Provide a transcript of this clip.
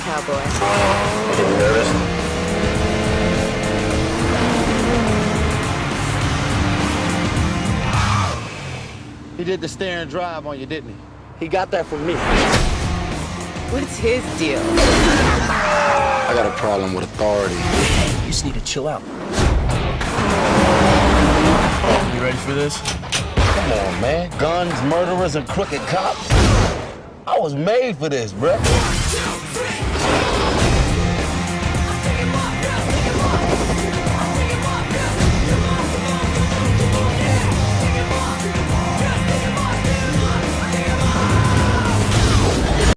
cowboy. Getting nervous? He did the stare and drive on you, didn't he? He got that from me. What's his deal? I got a problem with authority. You just need to chill out. You ready for this? Come on, man. Guns, murderers, and crooked cops. I was made for this, bruh.